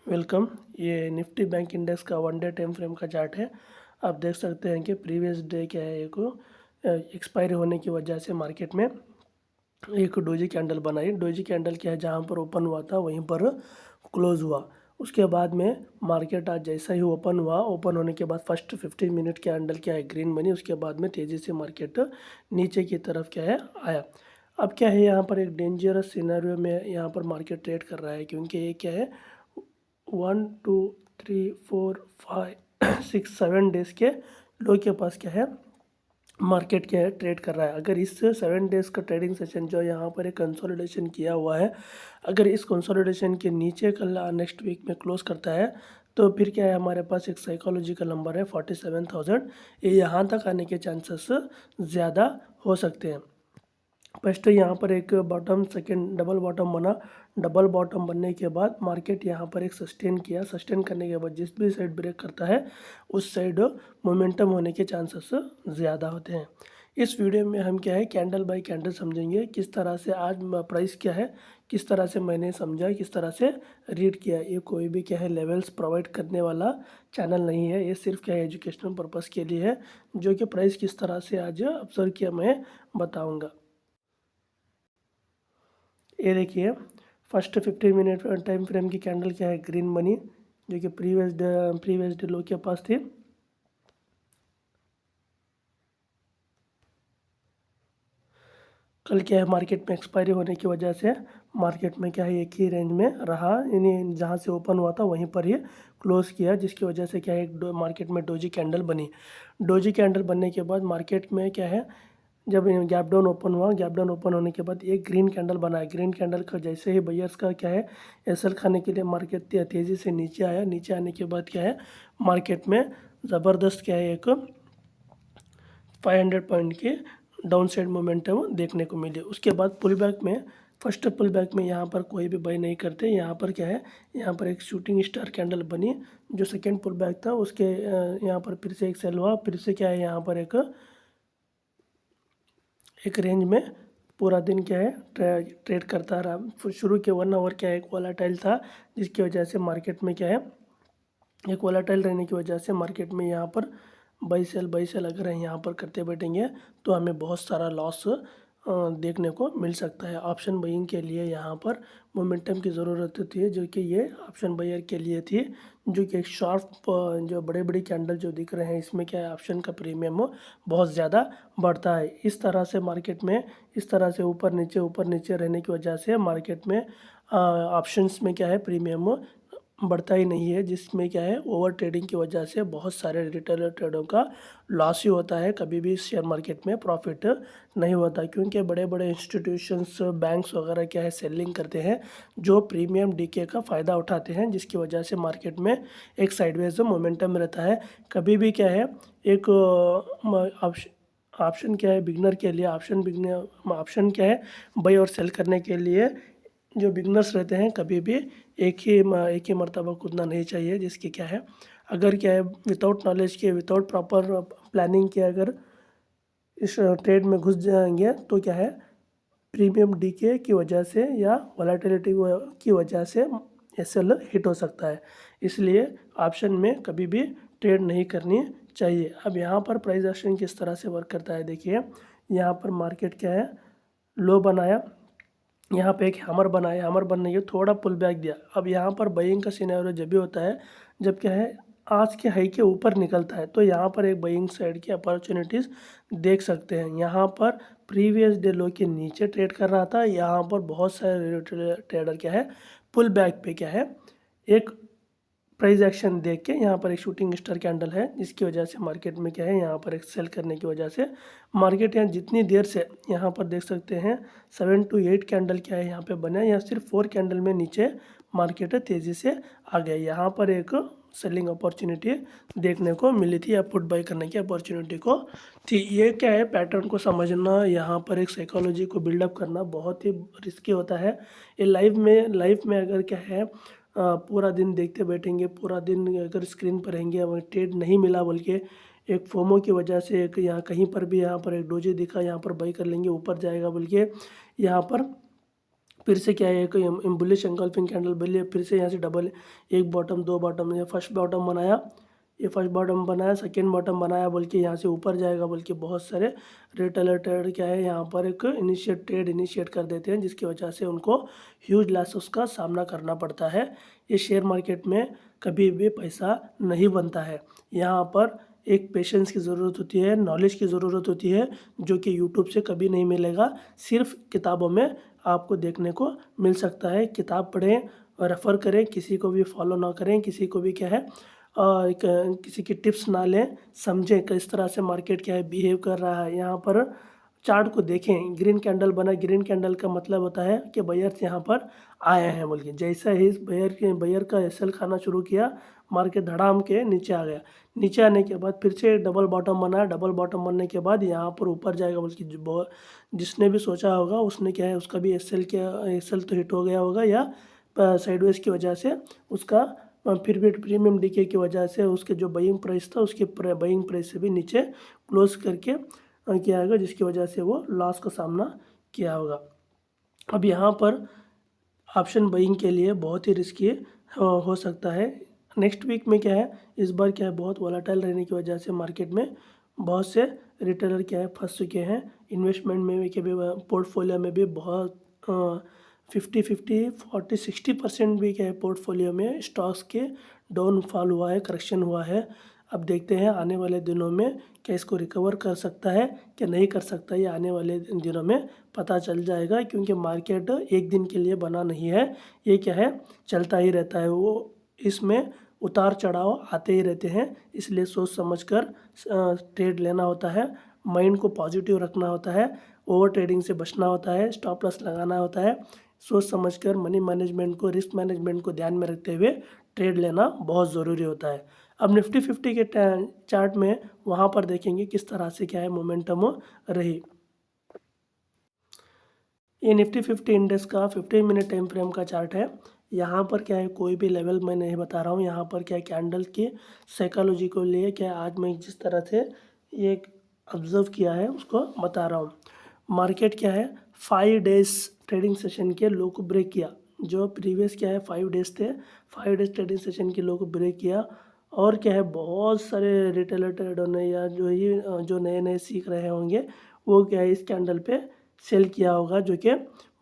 Welcome. ये Nifty bank index का one day time frame का चार्ट है। आप देख सकते हैं कि प्रीवियस डे क्या है, एक एक्सपायरी होने की वजह से मार्केट में एक डोजी कैंडल बनाई। डोजी कैंडल क्या है, जहाँ पर ओपन हुआ था वहीं पर क्लोज हुआ। उसके बाद में मार्केट आज जैसा ही ओपन हुआ, ओपन होने के बाद फर्स्ट 15 मिनट कैंडल क्या है ग्रीन बनी। उसके बाद में तेज़ी से मार्केट नीचे की तरफ क्या है आया। अब क्या है, यहाँ पर एक डेंजरस सिनेरियो में यहाँ पर मार्केट ट्रेड कर रहा है, क्योंकि ये क्या है 1 2 3 4 5 6 7 डेज़ के लो के पास क्या है मार्केट क्या है ट्रेड कर रहा है। अगर इस 7 डेज़ का ट्रेडिंग सेशन जो यहाँ पर एक कंसोलिडेशन किया हुआ है, अगर इस कंसोलिडेशन के नीचे कल नेक्स्ट वीक में क्लोज करता है, तो फिर क्या है हमारे पास एक साइकोलॉजिकल नंबर है 47,000। ये यहाँ तक आने के चांसेस ज़्यादा हो सकते हैं। फर्स्ट यहाँ पर एक बॉटम, सेकंड डबल बॉटम बना। डबल बॉटम बनने के बाद मार्केट यहाँ पर एक सस्टेन किया। सस्टेन करने के बाद जिस भी साइड ब्रेक करता है उस साइड मोमेंटम होने के चांसेस ज़्यादा होते हैं। इस वीडियो में हम क्या है कैंडल बाय कैंडल समझेंगे, किस तरह से आज प्राइस क्या है, किस तरह से मैंने समझा, किस तरह से रीड किया। ये कोई भी क्या है लेवल्स प्रोवाइड करने वाला चैनल नहीं है, ये सिर्फ क्या है एजुकेशनल पर्पज़ के लिए है। जो कि प्राइस किस तरह से आज ऑब्जर्व किया मैं बताऊँगा। ये देखिए फर्स्ट 15 मिनट टाइम फ्रेम की कैंडल क्या है ग्रीन बनी, जो कि प्रीवियस डे लो के पास थी। कल क्या है मार्केट में एक्सपायरी होने की वजह से मार्केट में क्या है एक ही रेंज में रहा, यानी जहाँ से ओपन हुआ था वहीं पर ही क्लोज किया, जिसकी वजह से क्या है मार्केट में डोजी कैंडल बनी। डोजी कैंडल बनने के बाद मार्केट में क्या है, जब गैप डाउन ओपन हुआ, गैप डाउन ओपन होने के बाद एक ग्रीन कैंडल बना। ग्रीन कैंडल का जैसे ही बायर्स का क्या है एसएल खाने के लिए मार्केट तेज़ी से नीचे आया। नीचे आने के बाद क्या है मार्केट में ज़बरदस्त क्या है एक 500 पॉइंट की डाउन साइड मोमेंटम देखने को मिली। उसके बाद पुल बैक में, फर्स्ट पुल बैक में यहाँ पर कोई भी बाई नहीं करते। यहाँ पर क्या है, यहाँ पर एक शूटिंग स्टार कैंडल बनी। जो सेकेंड पुल बैक था उसके यहाँ पर फिर से एक सेल हुआ। फिर से क्या है यहाँ पर एक रेंज में पूरा दिन क्या है ट्रेड करता रहा। फिर शुरू के 1 आवर क्या है एक वोलाटाइल था, जिसकी वजह से मार्केट में क्या है एक वोलाटाइल रहने की वजह से मार्केट में यहाँ पर बाई सेल अगर हम यहाँ पर करते बैठेंगे तो हमें बहुत सारा लॉस देखने को मिल सकता है। ऑप्शन बाइंग के लिए यहाँ पर मोमेंटम की ज़रूरत थी, जो कि ये ऑप्शन बायर के लिए थी। जो कि एक शार्प जो बड़े बड़ी कैंडल जो दिख रहे हैं, इसमें क्या है ऑप्शन का प्रीमियम बहुत ज़्यादा बढ़ता है। इस तरह से मार्केट में इस तरह से ऊपर नीचे रहने की वजह से मार्केट में ऑप्शंस में क्या है प्रीमियम बढ़ता ही नहीं है, जिसमें क्या है ओवर ट्रेडिंग की वजह से बहुत सारे रिटेलर ट्रेडरों का लॉस ही होता है। कभी भी शेयर मार्केट में प्रॉफिट नहीं होता, क्योंकि बड़े बड़े इंस्टीट्यूशंस बैंक्स वगैरह क्या है सेलिंग करते हैं, जो प्रीमियम डीके का फ़ायदा उठाते हैं, जिसकी वजह से मार्केट में एक साइडवेज मोमेंटम रहता है। कभी भी क्या है एक ऑप्शन क्या है बिगनर के लिए, ऑप्शन क्या है बाई और सेल करने के लिए जो बिगनर्स रहते हैं कभी भी एक ही मर्तबा कूदना नहीं चाहिए। जिसकी क्या है अगर क्या है विदाउट नॉलेज के, विदाउट प्रॉपर प्लानिंग के अगर इस ट्रेड में घुस जाएंगे तो क्या है प्रीमियम डीके की वजह से या वॉलेटिलिटी की वजह से एसएल हिट हो सकता है। इसलिए ऑप्शन में कभी भी ट्रेड नहीं करनी चाहिए। अब यहाँ पर प्राइस एक्शन किस तरह से वर्क करता है देखिए। यहाँ पर मार्केट क्या है लो बनाया, यहाँ पे एक हैमर बनाया, हैमर बनने के थोड़ा पुल बैक दिया। अब यहाँ पर बाइंग का सिनेरियो जब भी होता है जब क्या है आज के हाई के ऊपर निकलता है, तो यहाँ पर एक बाइंग साइड की अपॉर्चुनिटीज़ देख सकते हैं। यहाँ पर प्रीवियस डे लो के नीचे ट्रेड कर रहा था, यहाँ पर बहुत सारे ट्रेडर क्या है पुल बैक पे क्या है एक प्राइस एक्शन देख के यहाँ पर एक शूटिंग स्टार कैंडल है, जिसकी वजह से मार्केट में क्या है यहाँ पर एक सेल करने की वजह से मार्केट यहाँ जितनी देर से यहाँ पर देख सकते हैं 7 to 8 कैंडल क्या है यहाँ पे बने, यहाँ सिर्फ 4 कैंडल में नीचे मार्केट तेज़ी से आ गया। यहाँ पर एक सेलिंग अपॉर्चुनिटी देखने को मिली थी या पुट बाई करने की अपॉर्चुनिटी को थी। ये क्या है पैटर्न को समझना, यहाँ पर एक साइकोलॉजी को बिल्डअप करना बहुत ही रिस्की होता है। ये लाइफ में अगर क्या है पूरा दिन देखते बैठेंगे, पूरा दिन अगर स्क्रीन पर रहेंगे, हमें ट्रेड नहीं मिला बोल के एक फोमो की वजह से एक यहाँ कहीं पर भी यहाँ पर एक डोजी दिखा यहाँ पर बाई कर लेंगे ऊपर जाएगा बोल के यहाँ पर फिर से क्या है एक बुलिश एंगल्फिंग कैंडल बनी, फिर से यहाँ से डबल एक बॉटम दो बॉटम, ये फर्स्ट बॉटम बनाया, ये फर्स्ट बॉटम बनाया, सेकेंड बॉटम बनाया, बोल के यहाँ से ऊपर जाएगा बोल के बहुत सारे रिटेलर ट्रेडर क्या है यहाँ पर एक ट्रेड इनिशिएट कर देते हैं, जिसकी वजह से उनको ह्यूज लॉसेस का सामना करना पड़ता है। ये शेयर मार्केट में कभी भी पैसा नहीं बनता है। यहाँ पर एक पेशेंस की ज़रूरत होती है, नॉलेज की ज़रूरत होती है, जो कि यूट्यूब से कभी नहीं मिलेगा, सिर्फ किताबों में आपको देखने को मिल सकता है। किताब पढ़ें, रेफ़र करें, किसी को भी फॉलो ना करें, किसी को भी क्या है किसी की टिप्स ना लें, समझें किस तरह से मार्केट क्या है बिहेव कर रहा है। यहाँ पर चार्ट को देखें, ग्रीन कैंडल बना, ग्रीन कैंडल का मतलब होता है कि बायर्स यहाँ पर आए हैं बोल के। जैसा ही इस बायर का एसएल खाना शुरू किया, मार्केट धड़ाम के नीचे आ गया। नीचे आने के बाद फिर से डबल बॉटम बना, डबल बॉटम बनने के बाद यहाँ पर ऊपर जाएगा बोल के जिसने भी सोचा होगा उसने क्या है उसका भी एसएल तो हिट हो गया होगा, या साइडवेज की वजह से उसका फिर भी प्रीमियम डीके की वजह से उसके जो बाइंग प्राइस था उसके बाइंग प्राइस से भी नीचे क्लोज करके किया होगा, जिसकी वजह से वो लॉस का सामना किया होगा। अब यहाँ पर ऑप्शन बाइंग के लिए बहुत ही रिस्की हो सकता है। नेक्स्ट वीक में क्या है, इस बार क्या है बहुत वॉलेटाइल रहने की वजह से मार्केट में बहुत से रिटेलर क्या है फंस चुके हैं। इन्वेस्टमेंट में भी पोर्टफोलियो में भी बहुत 50-50 40-60% भी क्या है पोर्टफोलियो में स्टॉक्स के डाउनफॉल हुआ है, करेक्शन हुआ है। अब देखते हैं आने वाले दिनों में क्या इसको रिकवर कर सकता है क्या नहीं कर सकता, ये आने वाले दिनों में पता चल जाएगा, क्योंकि मार्केट एक दिन के लिए बना नहीं है, ये क्या है चलता ही रहता है। वो इसमें उतार चढ़ाव आते ही रहते हैं, इसलिए सोच समझकर ट्रेड लेना होता है, माइंड को पॉजिटिव रखना होता है, ओवर ट्रेडिंग से बचना होता है, स्टॉप लॉस लगाना होता है। सोच समझकर मनी मैनेजमेंट को, रिस्क मैनेजमेंट को ध्यान में रखते हुए ट्रेड लेना बहुत ज़रूरी होता है। अब निफ्टी 50 के चार्ट में वहाँ पर देखेंगे किस तरह से क्या है मोमेंटम रही। ये निफ्टी 50 इंडेक्स का 15 मिनट टाइम फ्रेम का चार्ट है। यहाँ पर क्या है कोई भी लेवल मैं नहीं बता रहा हूँ, यहाँ पर क्या कैंडल की साइकोलॉजी को लिए क्या आज मैं जिस तरह से ये ऑब्ज़र्व किया है उसको बता रहा हूँ। मार्केट क्या है 5 डेज ट्रेडिंग सेशन के लो को ब्रेक किया, जो प्रीवियस क्या है 5 डेज थे, 5 डेज ट्रेडिंग सेशन के लो को ब्रेक किया। और क्या है बहुत सारे रिटेलर ट्रेडर ने या जो नए नए सीख रहे होंगे वो क्या है इस कैंडल पे सेल किया होगा, जो कि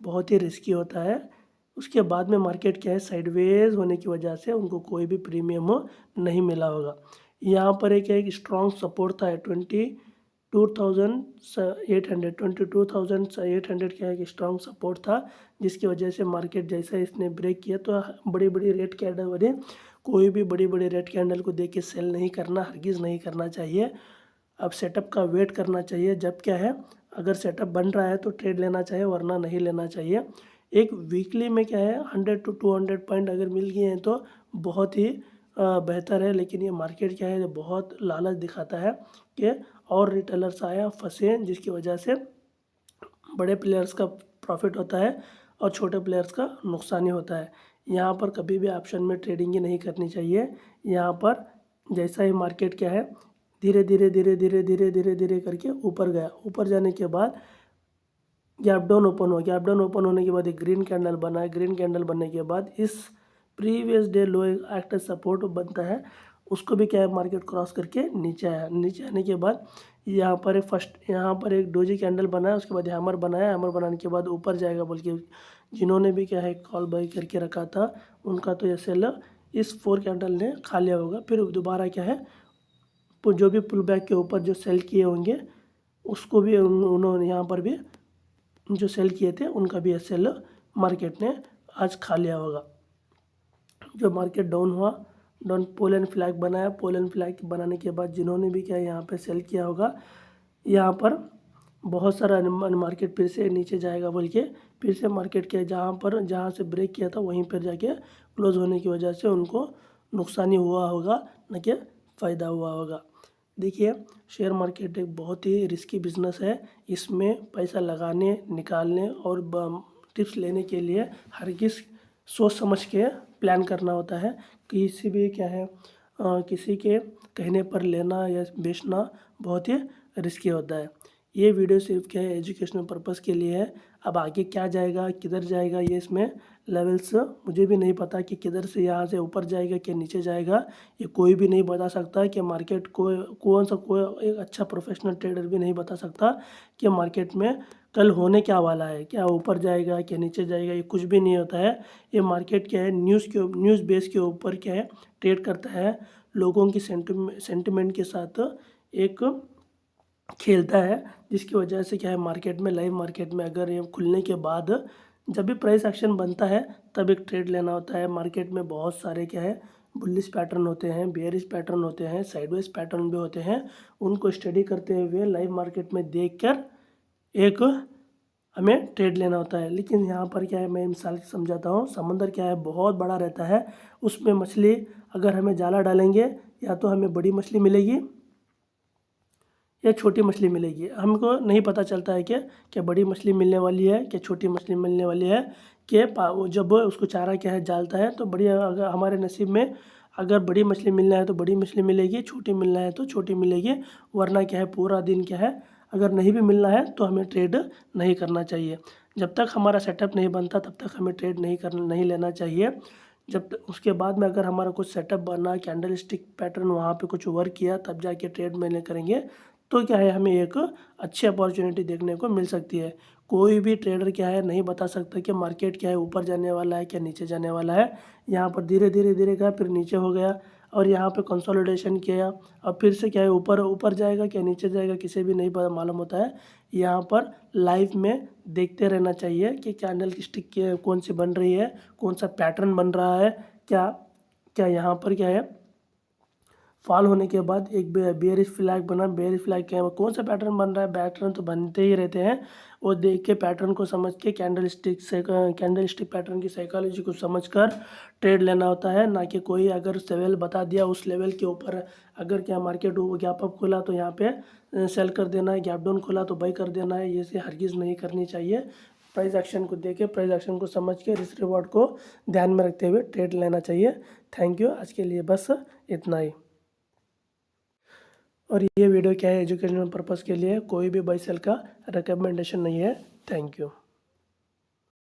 बहुत ही रिस्की होता है। उसके बाद में मार्केट क्या है साइडवेज होने की वजह से उनको कोई भी प्रीमियम नहीं मिला होगा। यहाँ पर एक स्ट्रॉन्ग सपोर्ट था 22,800 का एक स्ट्रॉन्ग सपोर्ट था, जिसकी वजह से मार्केट जैसा इसने ब्रेक किया तो बड़ी बड़ी रेड कैंडल बने। कोई भी बड़ी बड़ी रेड कैंडल को देख के सेल नहीं करना, हरगिज़ नहीं करना चाहिए। अब सेटअप का वेट करना चाहिए, जब क्या है अगर सेटअप बन रहा है तो ट्रेड लेना चाहिए, वरना नहीं लेना चाहिए। एक वीकली में क्या है 100 to 200 पॉइंट अगर मिल गए हैं तो बहुत ही बेहतर है, लेकिन ये मार्केट क्या है बहुत लालच दिखाता है कि और रिटेलर्स आए फंसे, जिसकी वजह से बड़े प्लेयर्स का प्रॉफिट होता है और छोटे प्लेयर्स का नुकसान ही होता है। यहाँ पर कभी भी ऑप्शन में ट्रेडिंग ही नहीं करनी चाहिए। यहाँ पर जैसा ही मार्केट क्या है धीरे धीरे धीरे धीरे धीरे धीरे धीरे करके ऊपर गया, ऊपर जाने के बाद गैप डाउन ओपन हुआ, गैप डाउन ओपन होने के बाद एक ग्रीन कैंडल बना है, ग्रीन कैंडल बनने के बाद इस previous day low act as support बनता है, उसको भी क्या है मार्केट क्रॉस करके नीचे आया। नीचे आने के बाद यहाँ पर एक डोजी कैंडल बना है, उसके बाद हैमर बनाया, हैमर बनाने के बाद ऊपर जाएगा बोल के जिन्होंने भी क्या है कॉल बाई करके रखा था उनका तो ये सेल इस 4 कैंडल ने खा लिया होगा। फिर दोबारा क्या है जो भी पुल बैक के ऊपर जो सेल किए होंगे उसको भी उन्होंने यहाँ पर भी जो सेल किए थे उनका भी सेल मार्केट ने आज खा लिया होगा। जो मार्केट डाउन हुआ, डाउन पोल एंड फ्लैग बनाया, पोल एंड फ्लैग बनाने के बाद जिन्होंने भी क्या यहाँ पे सेल किया होगा, यहाँ पर बहुत सारा मार्केट फिर से नीचे जाएगा बोल के फिर से मार्केट के जहाँ से ब्रेक किया था वहीं पर जाके क्लोज होने की वजह से उनको नुकसान ही हुआ होगा, न कि फ़ायदा हुआ होगा। देखिए शेयर मार्केट एक बहुत ही रिस्की बिजनेस है, इसमें पैसा लगाने निकालने और टिप्स लेने के लिए हरगिज़ सोच समझ के प्लान करना होता है। किसी भी क्या है किसी के कहने पर लेना या बेचना बहुत ही रिस्की होता है। ये वीडियो सिर्फ क्या है एजुकेशनल पर्पज़ के लिए है। अब आगे क्या जाएगा, किधर जाएगा, ये इसमें लेवल्स मुझे भी नहीं पता कि किधर से यहाँ से ऊपर जाएगा कि नीचे जाएगा। ये कोई भी नहीं बता सकता कि मार्केट को कोई एक अच्छा प्रोफेशनल ट्रेडर भी नहीं बता सकता कि मार्केट में कल होने क्या वाला है, क्या ऊपर जाएगा क्या नीचे जाएगा, ये कुछ भी नहीं होता है। ये मार्केट क्या है, न्यूज़ बेस के ऊपर क्या है ट्रेड करता है, लोगों की सेंटिमेंट के साथ एक खेलता है, जिसकी वजह से क्या है मार्केट में, लाइव मार्केट में अगर ये खुलने के बाद जब भी प्राइस एक्शन बनता है तब एक ट्रेड लेना होता है। मार्केट में बहुत सारे क्या है बुलिश पैटर्न होते हैं, बेयरिश पैटर्न होते हैं, साइडवेज पैटर्न भी होते हैं। उनको स्टडी करते हुए लाइव मार्केट में देखकर एक हमें ट्रेड लेना होता है। लेकिन यहाँ पर क्या है, मैं मिसाल से समझाता हूँ, समंदर क्या है बहुत बड़ा रहता है, उसमें मछली अगर हमें जाला डालेंगे या तो हमें बड़ी मछली मिलेगी या छोटी मछली मिलेगी। हमको नहीं पता चलता है कि बड़ी मछली मिलने वाली है कि छोटी मछली मिलने वाली है। कि जब उसको चारा क्या है डालता है तो बड़ी, अगर हमारे नसीब में अगर बड़ी मछली मिलना है तो बड़ी मछली मिलेगी, छोटी मिलना है तो छोटी मिलेगी। वरना क्या है पूरा दिन क्या है, अगर नहीं भी मिलना है तो हमें ट्रेड नहीं करना चाहिए। जब तक हमारा सेटअप नहीं बनता तब तक हमें ट्रेड नहीं लेना चाहिए। जब उसके बाद में अगर हमारा कुछ सेटअप बना, कैंडल स्टिक पैटर्न वहाँ पे कुछ वर्क किया, तब जाके ट्रेड में करेंगे तो क्या है हमें एक अच्छी अपॉर्चुनिटी देखने को मिल सकती है। कोई भी ट्रेडर क्या है नहीं बता सकता कि मार्केट क्या है ऊपर जाने वाला है क्या नीचे जाने वाला है। यहाँ पर धीरे धीरे गया, फिर नीचे हो गया और यहाँ पे कंसोलिडेशन किया, और फिर से क्या है ऊपर जाएगा क्या नीचे जाएगा किसी भी नहीं मालूम होता है। यहाँ पर लाइव में देखते रहना चाहिए कि कैंडल की स्टिक कौन सी बन रही है, कौन सा पैटर्न बन रहा है, क्या क्या यहाँ पर क्या है फॉल होने के बाद एक बेयरिश फ्लैग बना। बेयरिश फ्लैग क्या कौन सा पैटर्न बन रहा है, पैटर्न तो बनते ही रहते हैं। वो देख के पैटर्न को समझ के कैंडल स्टिक पैटर्न की साइकोलॉजी को समझकर ट्रेड लेना होता है। ना कि कोई अगर लेवल बता दिया उस लेवल के ऊपर अगर क्या मार्केट गैप अप खुला तो यहाँ पे सेल कर देना है, गैप डाउन खुला तो बाई कर देना है। ये से हरगिज़ नहीं करनी चाहिए। प्राइस एक्शन को देखे, प्राइस एक्शन को समझ के रिस्क रिवॉर्ड को ध्यान में रखते हुए ट्रेड लेना चाहिए। थैंक यू, आज के लिए बस इतना ही। और ये वीडियो क्या है एजुकेशनल पर्पज़ के लिए, कोई भी बाई सेल का रिकमेंडेशन नहीं है। Thank you.